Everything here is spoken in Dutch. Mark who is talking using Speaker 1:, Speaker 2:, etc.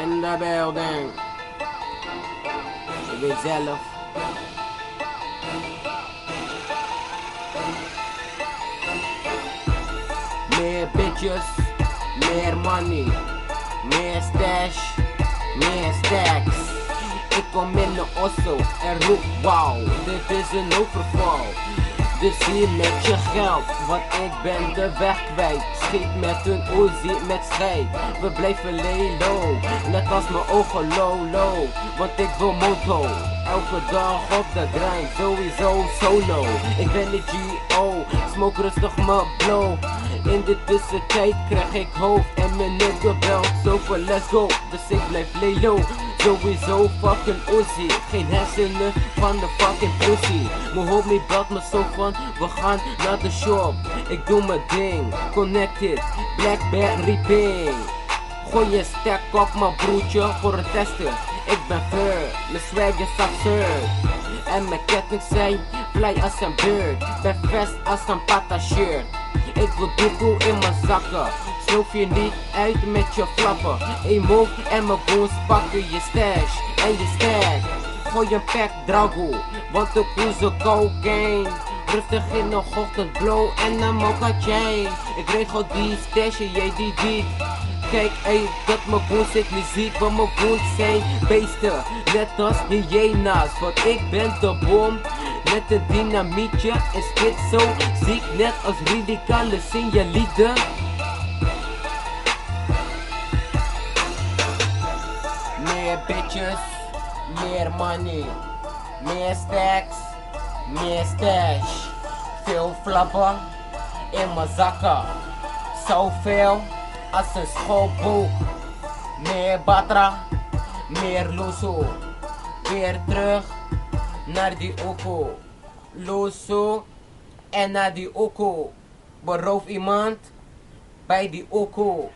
Speaker 1: in de building. Je weet zelf. Meer bitches, meer money, meer stash, meer stacks. Ik kom in de osso en roep wauw, dit is een overval. Dus hier met je geld, want ik ben de weg kwijt. Schiet met een Uzi met scheid. We blijven lelo, net als mijn ogen low. Want ik wil moto, elke dag op de grind. Sowieso solo, ik ben de G.O. Smoke rustig mijn blow. In de tussentijd krijg ik hoofd en mijn nigga belt zoveel let's go. Dus ik blijf lelo. Sowieso fucking Uzi, geen hersenen van de fucking pussy. Mijn homie belt me zo van, we gaan naar de shop. Ik doe mijn ding, connected, Blackberry ping. Gooi je stack op mijn broertje voor een tester. Ik ben fair, mijn swag is absurd. En mijn ketting zijn fly als een bird. Ben vest als een pata shirt. Ik wil doekoe in mijn zakken. Schroef je niet uit met je flappen. Emo en mijn goons pakken je stash en je stack. Gooi een pack drago, want de koeze cocaine. Rustig in de ochtend blow en een mocha chain. Ik regel die stash en jij die deed. Kijk, ey, dat mijn goons ik niet ziek, want mijn goons zijn beesten. Net als hyena's, want ik ben de bom. Met een dynamietje is dit zo ziek, net als radicale signaliden. Meer bitches, meer money, meer stacks, meer stash. Veel flappen in mijn zakken, zoveel als een schoolboek. Meer batra, meer loeso, weer terug naar die oko. Loeso en naar die oko. Beroof iemand bij die oko.